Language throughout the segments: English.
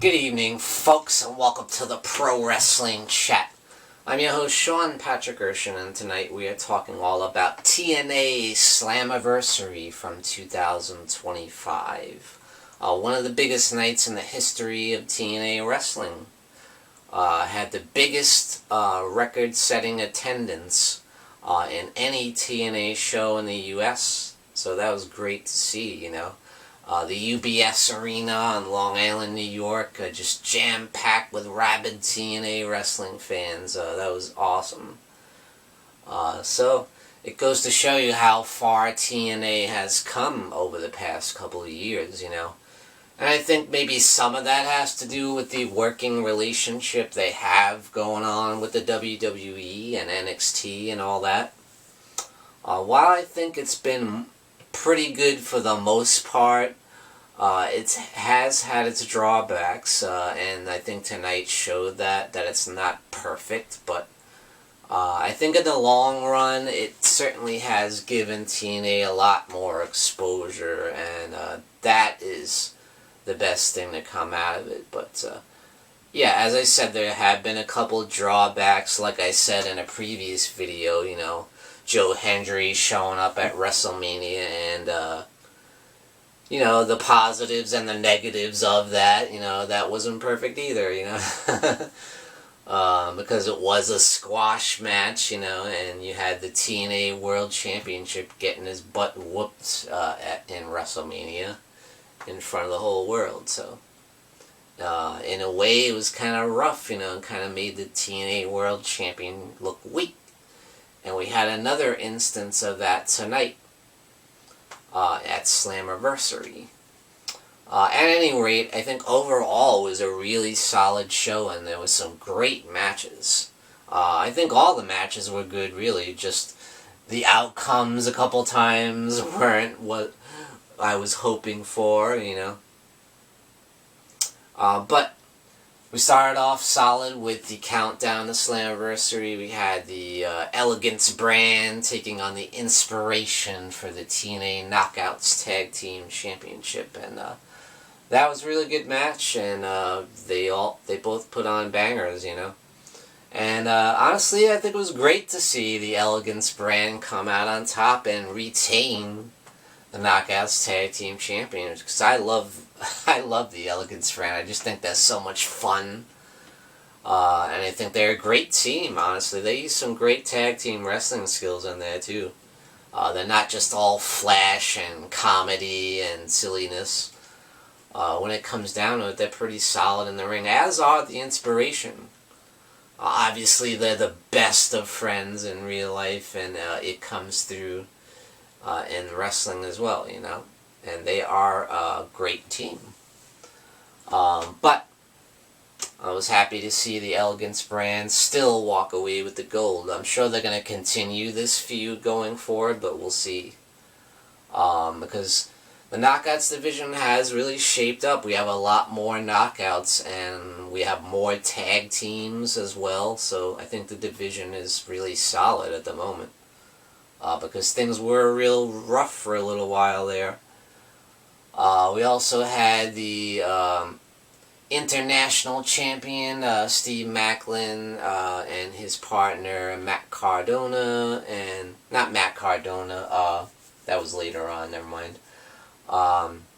Good evening, folks, and welcome to the Pro Wrestling Chat. I'm your host, Sean Patrick Erschen, and tonight we are talking all about TNA Slammiversary from 2025. One of the biggest nights in the history of TNA wrestling. Had the biggest record-setting attendance in any TNA show in the U.S., so that was great to see, you know. The UBS Arena in Long Island, New York, just jam-packed with rabid TNA wrestling fans. That was awesome. So, it goes to show you how far TNA has come over the past couple of years, you know. And I think maybe some of that has to do with the working relationship they have going on with the WWE and NXT and all that. While I think it's been pretty good for the most part, it has had its drawbacks, and I think tonight showed that it's not perfect, but I think in the long run it certainly has given TNA a lot more exposure, and that is the best thing to come out of it. But yeah, as I said, there have been a couple drawbacks, like I said in a previous video, you know, Joe Hendry showing up at WrestleMania, and you know, the positives and the negatives of that, you know, that wasn't perfect either, you know. Because it was a squash match, you know, and you had the TNA World Championship getting his butt whooped in WrestleMania in front of the whole world. So in a way it was kind of rough, you know, and kind of made the TNA World Champion look weak. And we had another instance of that tonight at Slammiversary. At any rate, I think overall it was a really solid show, and there was some great matches. I think all the matches were good, really. Just the outcomes a couple times weren't what I was hoping for, you know. But we started off solid with the countdown to Slammiversary. We had the Elegance brand taking on the Inspiration for the TNA Knockouts Tag Team Championship, and that was a really good match. And they both put on bangers, you know. And honestly, I think it was great to see the Elegance brand come out on top and retain the Knockouts Tag Team Champions, because I love the Elegance brand. I just think that's so much fun. And I think they're a great team, honestly. They use some great tag team wrestling skills in there, too. They're not just all flash and comedy and silliness. When it comes down to it, they're pretty solid in the ring, as are the Inspiration. Obviously, they're the best of friends in real life, and it comes through in wrestling as well, you know. And they are a great team. But I was happy to see the Elegance brand still walk away with the gold. I'm sure they're going to continue this feud going forward, but we'll see. Because the Knockouts division has really shaped up. We have a lot more knockouts, and we have more tag teams as well. So I think the division is really solid at the moment. Because things were real rough for a little while there. We also had the international champion, Steve Macklin, and his partner, Matt Cardona, and not Matt Cardona, that was later on, never mind.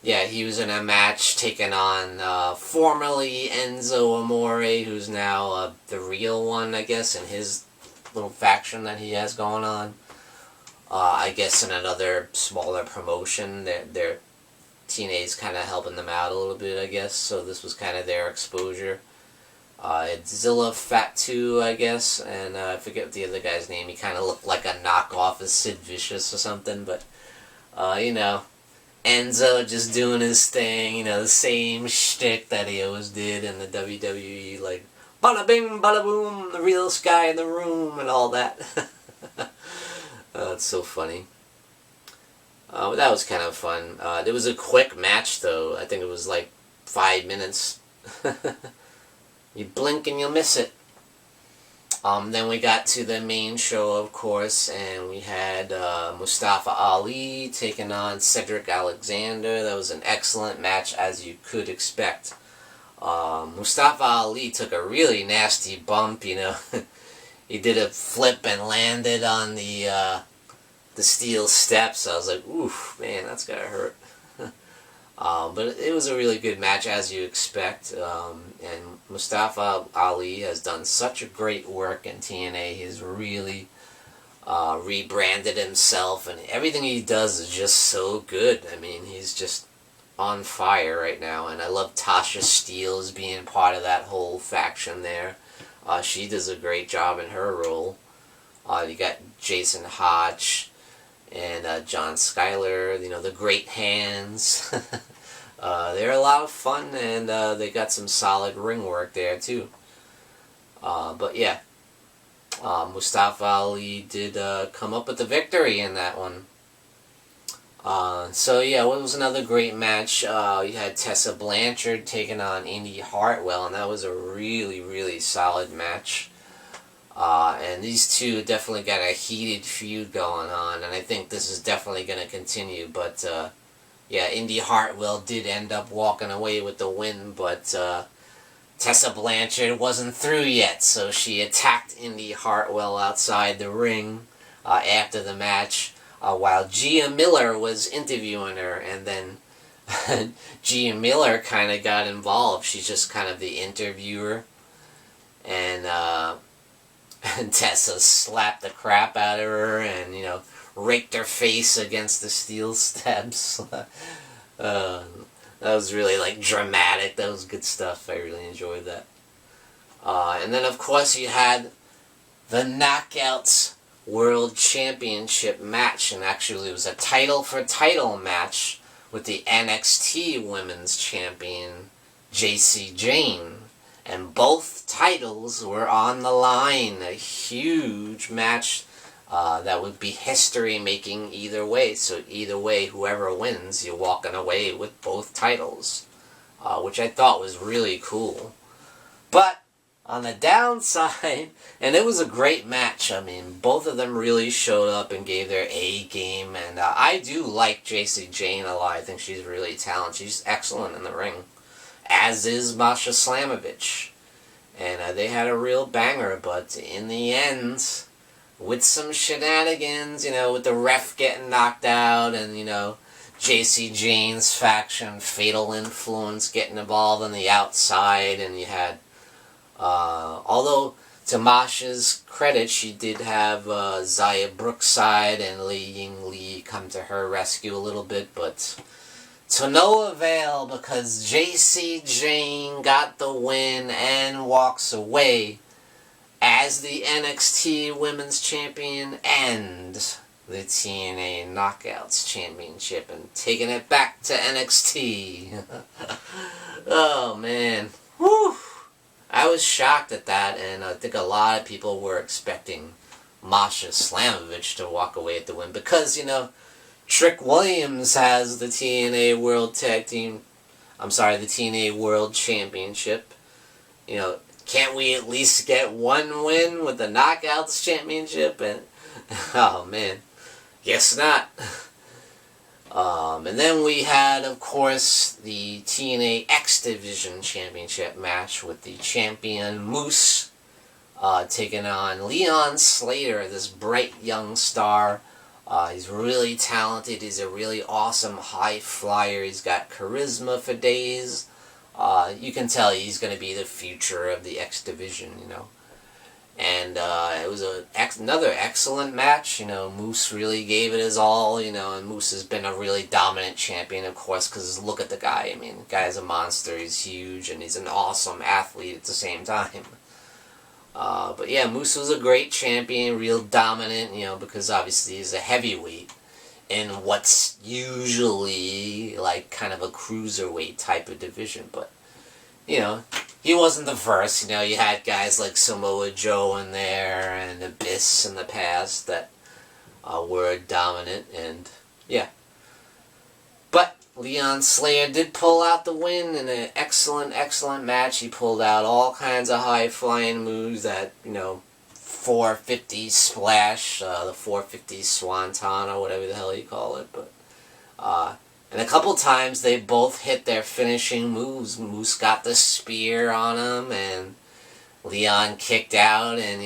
Yeah, he was in a match taking on formerly Enzo Amore, who's now the real one, I guess, in his little faction that he has going on. I guess in another smaller promotion, they're TNA's kind of helping them out a little bit, I guess, so this was kind of their exposure. It's Zilla Fatu, I guess, and I forget the other guy's name. He kind of looked like a knockoff of Sid Vicious or something, but, you know, Enzo just doing his thing, you know, the same shtick that he always did in the WWE, like, bada bing, bada boom, the realest guy in the room, and all that. It's so funny. That was kind of fun. It was a quick match, though. I think it was like 5 minutes. You blink and you'll miss it. Then we got to the main show, of course, and we had Mustafa Ali taking on Cedric Alexander. That was an excellent match, as you could expect. Mustafa Ali took a really nasty bump, He did a flip and landed on the steel steps. I was like, oof, man, that's gotta hurt. But it was a really good match, as you expect. And Mustafa Ali has done such a great work in TNA. He's really rebranded himself, and everything he does is just so good. I mean, he's just on fire right now, and I love Tasha Steele as being part of that whole faction there. She does a great job in her role. You got Jason Hodge and John Schuyler, the Great Hands. They're a lot of fun, and they got some solid ring work there too. But yeah, Mustafa Ali did come up with the victory in that one. So yeah, it was another great match. You had Tessa Blanchard taking on Indy Hartwell, and that was a really, really solid match. And these two definitely got a heated feud going on, and I think this is definitely going to continue. But yeah, Indy Hartwell did end up walking away with the win, but Tessa Blanchard wasn't through yet, so she attacked Indy Hartwell outside the ring after the match. While Gia Miller was interviewing her, and then Gia Miller kind of got involved. She's just kind of the interviewer, and Tessa slapped the crap out of her, and raked her face against the steel steps. That was really dramatic. That was good stuff. I really enjoyed that. And then of course you had the Knockouts World Championship match, and actually it was a title for title match with the NXT Women's Champion JC Jane, and both titles were on the line. A huge match that would be history making either way. So either way, whoever wins, you're walking away with both titles, which I thought was really cool. But on the downside, and it was a great match. I mean, both of them really showed up and gave their A game, and I do like JC Jane a lot. I think she's really talented. She's excellent in the ring, as is Masha Slamovich. And they had a real banger, but in the end, with some shenanigans, with the ref getting knocked out, and, JC Jane's faction, Fatal Influence, getting involved on the outside, and you had although, to Masha's credit, she did have Zaya Brookside and Li Ying Li come to her rescue a little bit, but to no avail, because JC Jane got the win and walks away as the NXT Women's Champion and the TNA Knockouts Championship, and taking it back to NXT. Oh, man. Whew. I was shocked at that, and I think a lot of people were expecting Masha Slamovich to walk away at the win, because, Trick Williams has the TNA World the TNA World Championship. Can't we at least get one win with the Knockouts Championship? And, oh man, guess not. And then we had, of course, the TNA X Division Championship match with the champion Moose taking on Leon Slater, this bright young star. He's really talented. He's a really awesome high flyer. He's got charisma for days. You can tell he's going to be the future of the X Division, And it was another excellent match. Moose really gave it his all, and Moose has been a really dominant champion, of course, because look at the guy. I mean, the guy's a monster. He's huge, and he's an awesome athlete at the same time. But yeah, Moose was a great champion, real dominant, because obviously he's a heavyweight in what's usually kind of a cruiserweight type of division. But, he wasn't the first. You had guys like Samoa Joe in there and Abyss in the past that were dominant, and yeah. But Leon Slater did pull out the win in an excellent, excellent match. He pulled out all kinds of high-flying moves, that, 450 splash, the 450 swanton, or whatever the hell you call it. But And a couple times they both hit their finishing moves. Moose got the spear on him, and Leon kicked out, and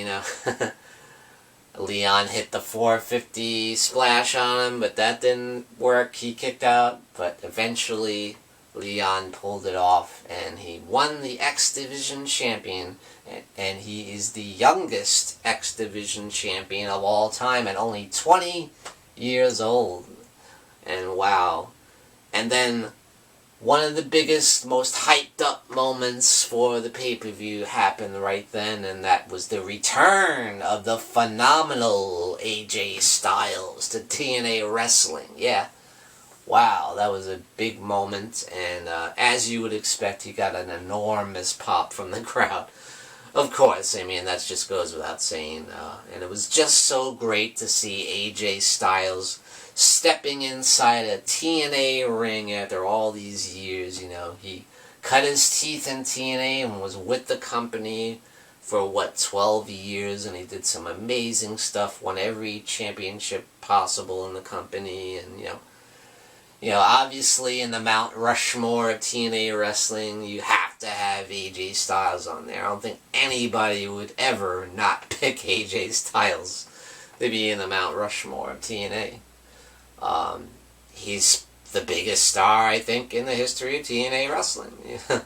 Leon hit the 450 splash on him, but that didn't work. He kicked out, but eventually Leon pulled it off, and he won the X Division champion, and he is the youngest X Division champion of all time at only 20 years old. And wow. And then one of the biggest, most hyped up moments for the pay-per-view happened right then, and that was the return of the phenomenal AJ Styles to TNA Wrestling. Yeah. Wow, that was a big moment, and as you would expect, he got an enormous pop from the crowd. Of course, I mean, that just goes without saying, and it was just so great to see AJ Styles stepping inside a TNA ring after all these years. He cut his teeth in TNA and was with the company for 12 years, and he did some amazing stuff, won every championship possible in the company, and obviously in the Mount Rushmore of TNA wrestling, you have to have AJ Styles on there. I don't think anybody would ever not pick AJ Styles to be in the Mount Rushmore of TNA. He's the biggest star, I think, in the history of TNA wrestling. And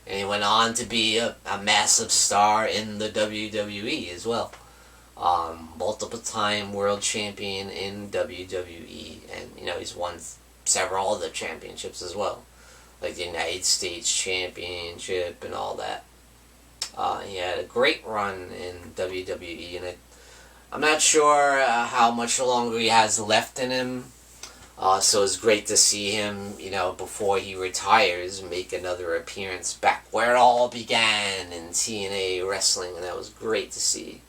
he went on to be a massive star in the WWE as well. Multiple-time world champion in WWE, and he's won several other championships as well, like the United States Championship and all that. He had a great run in WWE, and I'm not sure how much longer he has left in him. So it's great to see him, before he retires, make another appearance back where it all began in TNA wrestling, and that was great to see.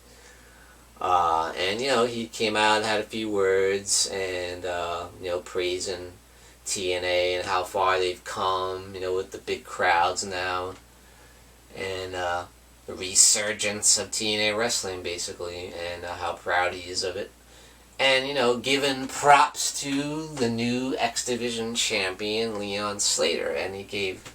And he came out and had a few words, and praising TNA and how far they've come, with the big crowds now, and the resurgence of TNA wrestling, basically, and how proud he is of it. And, giving props to the new X Division champion, Leon Slater, and he gave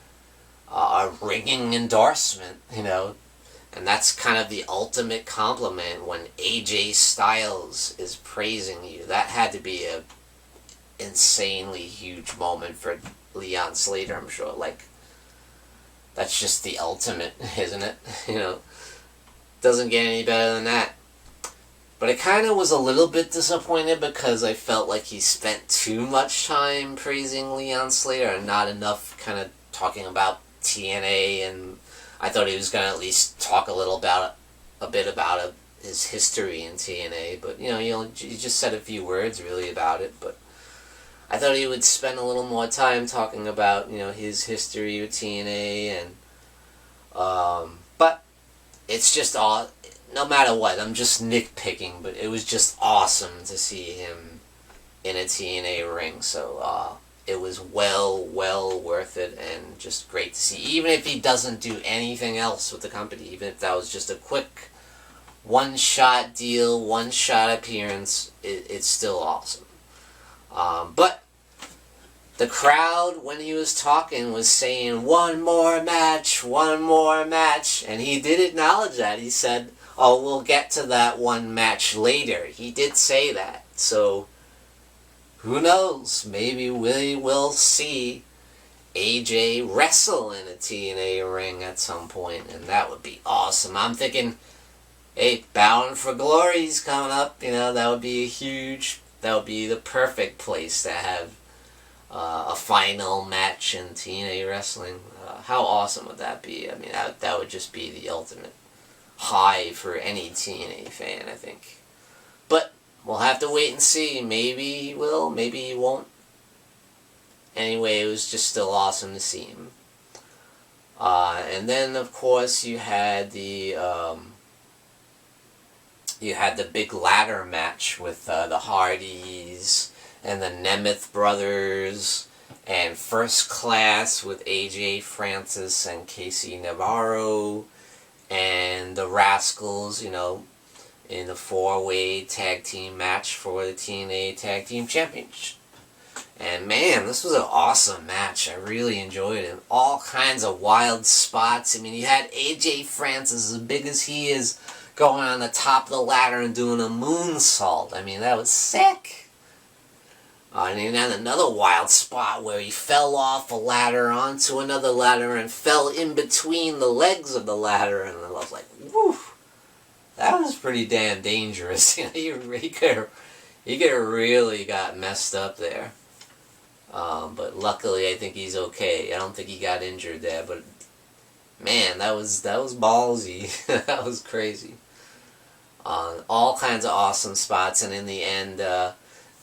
a ringing endorsement, and that's kind of the ultimate compliment when AJ Styles is praising you. That had to be a insanely huge moment for Leon Slater, I'm sure. Like, that's just the ultimate, isn't it? Doesn't get any better than that. But I kind of was a little bit disappointed because I felt like he spent too much time praising Leon Slater and not enough kind of talking about TNA, and I thought he was going to at least talk a bit about his history in TNA, but he just said a few words really about it. But I thought he would spend a little more time talking about his history with TNA, and but it's just all. No matter what, I'm just nitpicking, but it was just awesome to see him in a TNA ring. So it was well worth it, and just great to see. Even if he doesn't do anything else with the company, even if that was just a quick one-shot deal, one-shot appearance, it's still awesome. But the crowd, when he was talking, was saying, one more match, and he did acknowledge that. He said, oh, we'll get to that one match later. He did say that. So, who knows? Maybe we will see AJ wrestle in a TNA ring at some point, and that would be awesome. I'm thinking, hey, Bound for Glory's coming up. That would be that would be the perfect place to have a final match in TNA wrestling. How awesome would that be? I mean, that would just be the ultimate high for any TNA fan, I think. But we'll have to wait and see. Maybe he will, maybe he won't. Anyway, it was just still awesome to see him. And then, of course, you had the big ladder match with the Hardys and the Nemeth brothers, and First Class with AJ Francis and Casey Navarro, and the Rascals, in the 4-way tag team match for the TNA Tag Team Championship. And man, this was an awesome match. I really enjoyed it. All kinds of wild spots. I mean, you had AJ Francis, as big as he is, going on the top of the ladder and doing a moonsault. I mean, that was sick. And then another wild spot where he fell off a ladder onto another ladder and fell in between the legs of the ladder. And I was like, whew, that was pretty damn dangerous. You know, he could have really got messed up there. But luckily, I think he's okay. I don't think he got injured there. But man, that was ballsy. That was crazy. All kinds of awesome spots, and in the end,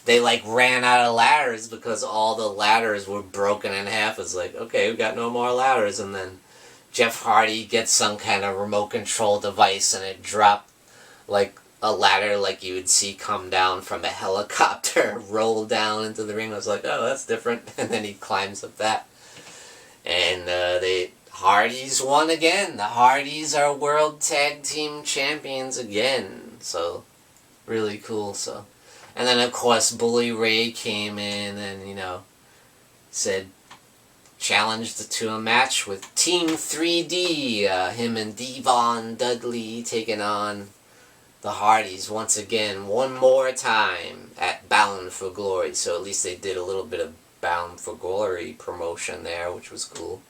they like ran out of ladders because all the ladders were broken in half. It's like, okay, we got no more ladders, and then Jeff Hardy gets some kind of remote control device, and it dropped like a ladder like you would see come down from a helicopter, roll down into the ring. I was like, oh, that's different. And then he climbs up that. And the Hardys won again. The Hardys are World Tag Team Champions again. So, really cool. So, and then, of course, Bully Ray came in and, you know, said, challenged to a match with Team 3D. Him and Devon Dudley taking on the Hardys once again, one more time at Bound for Glory. So at least they did a little bit of Bound for Glory promotion there, which was cool.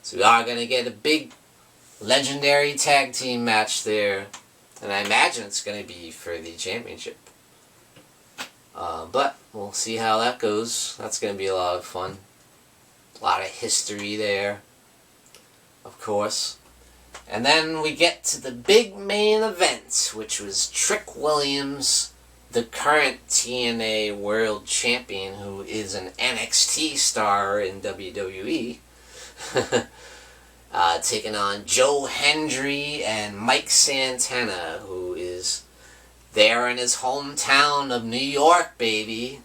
So we are going to get a big legendary tag team match there. And I imagine it's going to be for the championship. But we'll see how that goes. That's going to be a lot of fun. A lot of history there, of course. And then we get to the big main event, which was Trick Williams, the current TNA World Champion, who is an NXT star in WWE, taking on Joe Hendry and Mike Santana, who is there in his hometown of New York, baby.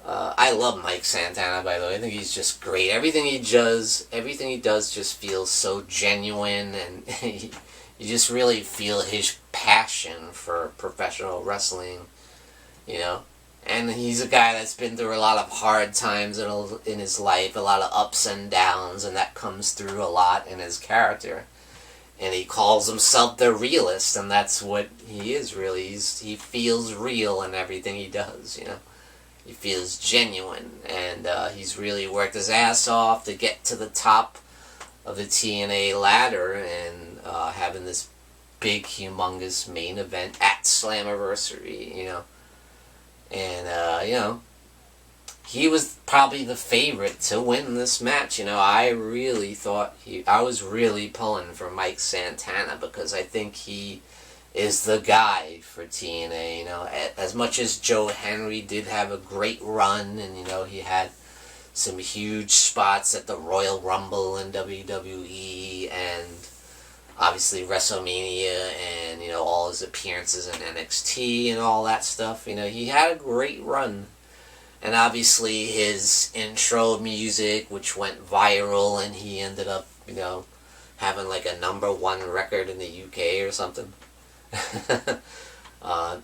I love Mike Santana, by the way. I think he's just great. Everything he does just feels so genuine, and you just really feel his passion for professional wrestling, you know. And he's a guy that's been through a lot of hard times in his life, a lot of ups and downs, and that comes through a lot in his character. And he calls himself the realist, and that's what he is, really. He feels real in everything he does, you know. He feels genuine, and he's really worked his ass off to get to the top of the TNA ladder and having this big, humongous main event at Slammiversary, you know. And, you know, he was probably the favorite to win this match. You know, I really thought I was really pulling for Mike Santana because I think he is the guy for TNA, you know. As much as Joe Hendry did have a great run, and, you know, he had some huge spots at the Royal Rumble in WWE, and obviously WrestleMania, and, you know, all his appearances in NXT and all that stuff, you know, he had a great run. And obviously his intro music, which went viral, and he ended up, you know, having like a #1 record in the UK or something.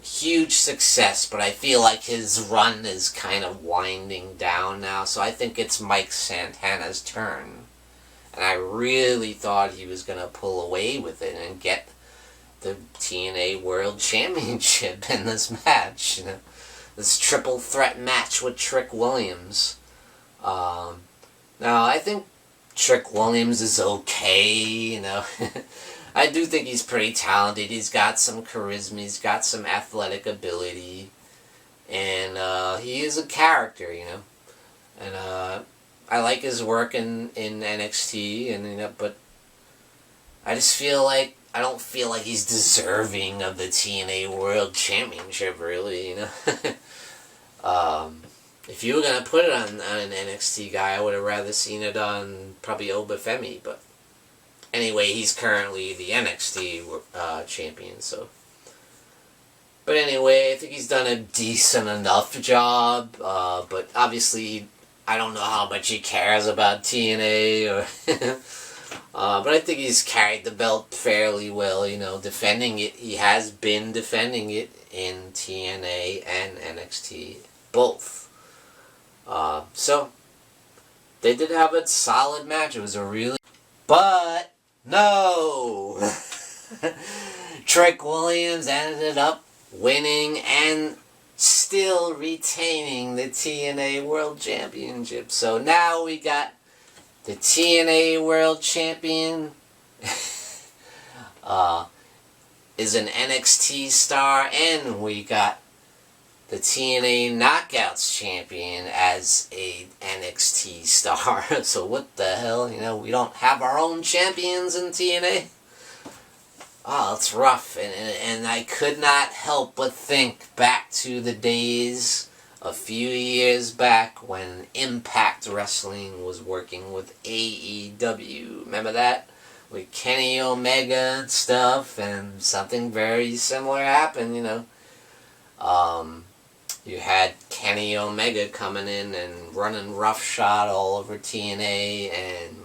Huge success, but I feel like his run is kind of winding down now, so I think it's Mike Santana's turn. And I really thought he was going to pull away with it and get the TNA World Championship in this match, you know, this triple threat match with Trick Williams. Now, I think Trick Williams is okay, you know. I do think he's pretty talented. He's got some charisma. He's got some athletic ability. And he is a character, you know. And I like his work in NXT, and, you know, but I just feel like I don't feel like he's deserving of the TNA World Championship, really, you know. If you were going to put it on an NXT guy, I would have rather seen it on probably Obafemi, but anyway, he's currently the NXT champion, so. But anyway, I think he's done a decent enough job, but obviously I don't know how much he cares about TNA, or But I think he's carried the belt fairly well, you know, defending it. He has been defending it in TNA and NXT, both. So, they did have a solid match. It was a really... But, no! Trick Williams ended up winning and still retaining the TNA World Championship. So now we got the TNA World Champion is an NXT star, and we got the TNA Knockouts Champion as a NXT star. So what the hell, you know, we don't have our own champions in TNA? Oh, it's rough, and I could not help but think back to the days a few years back when Impact Wrestling was working with AEW. Remember that? With Kenny Omega and stuff, and something very similar happened, you know. You had Kenny Omega coming in and running roughshod all over TNA and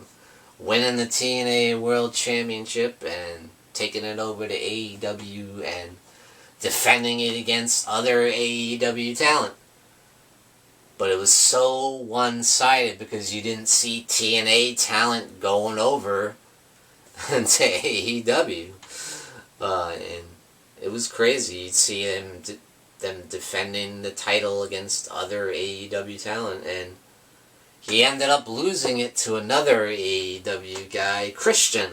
winning the TNA World Championship and taking it over to AEW and defending it against other AEW talent. But it was so one-sided because you didn't see TNA talent going over to AEW. And it was crazy. You'd see them defending the title against other AEW talent, and he ended up losing it to another AEW guy, Christian.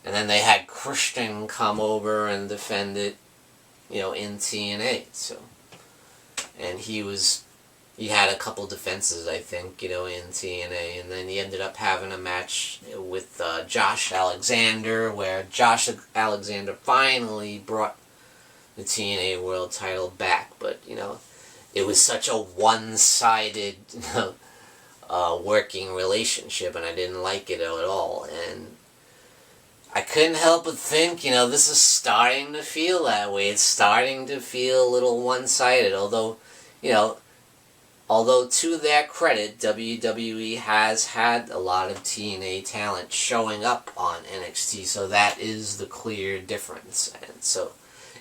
And then they had Christian come over and defend it, you know, in TNA. So, and he had a couple defenses, I think, you know, in TNA. And then he ended up having a match with Josh Alexander, where Josh Alexander finally brought the TNA World title back. But, you know, it was such a one-sided working relationship, and I didn't like it at all. And I couldn't help but think, you know, this is starting to feel that way. It's starting to feel a little one-sided, although, you know, to their credit, WWE has had a lot of TNA talent showing up on NXT, so that is the clear difference. And so,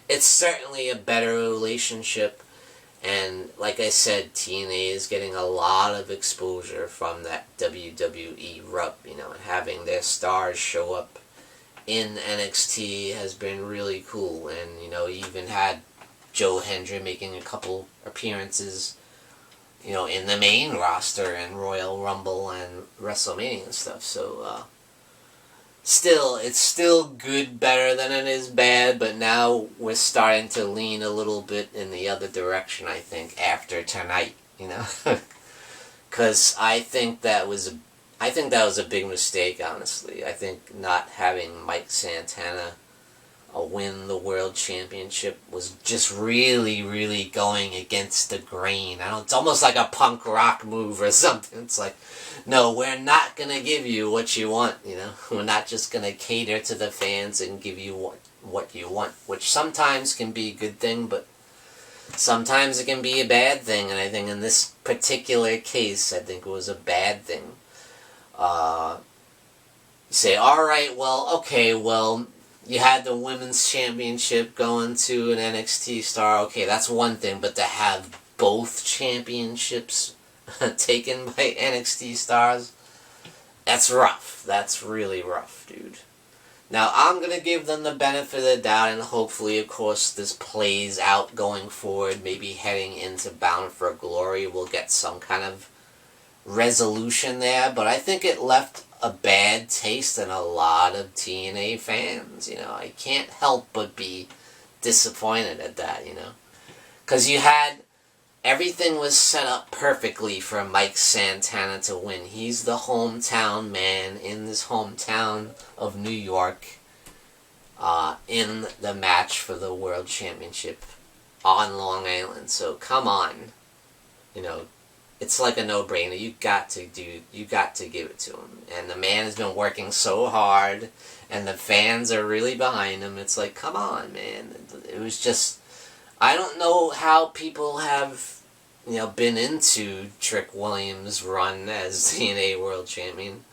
it's certainly a better relationship, and like I said, TNA is getting a lot of exposure from that WWE rub, you know, and having their stars show up in NXT has been really cool. And, you know, you even had Joe Hendry making a couple appearances, you know, in the main roster and Royal Rumble and WrestleMania and stuff. So, it's still good, better than it is bad, but now we're starting to lean a little bit in the other direction, I think, after tonight, you know. Because I think that was a big mistake, honestly. I think not having Mike Santana win the World Championship was just really, really going against the grain. It's almost like a punk rock move or something. It's like, no, we're not going to give you what you want, you know. We're not just going to cater to the fans and give you what you want, which sometimes can be a good thing, but sometimes it can be a bad thing, and I think in this particular case, I think it was a bad thing. You say, alright, well, okay, well, you had the Women's Championship going to an NXT star, okay, that's one thing, but to have both championships taken by NXT stars, that's rough. That's really rough, dude. Now, I'm going to give them the benefit of the doubt, and hopefully, of course, this plays out going forward. Maybe heading into Bound for Glory, we'll get some kind of resolution there, but I think it left a bad taste in a lot of TNA fans, you know. I can't help but be disappointed at that, you know. Because everything was set up perfectly for Mike Santana to win. He's the hometown man in this hometown of New York, in the match for the World Championship on Long Island. So come on, you know, it's like a no-brainer. You got to give it to him. And the man has been working so hard, and the fans are really behind him. It's like, come on, man. It was just, I don't know how people have, you know, been into Trick Williams' run as TNA World Champion.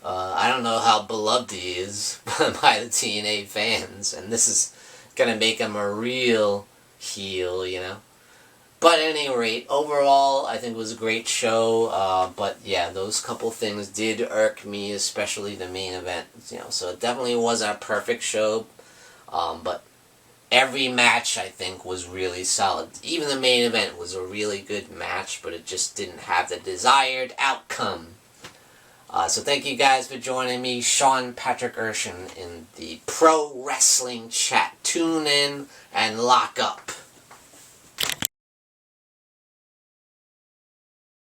I don't know how beloved he is by the TNA fans, and this is gonna make him a real heel, you know. But at any rate, overall, I think it was a great show. But yeah, those couple things did irk me, especially the main event. You know, so it definitely wasn't a perfect show. But every match, I think, was really solid. Even the main event was a really good match, but it just didn't have the desired outcome. So thank you guys for joining me, Sean Patrick Erschen, in the Pro Wrestling Chat. Tune in and lock up.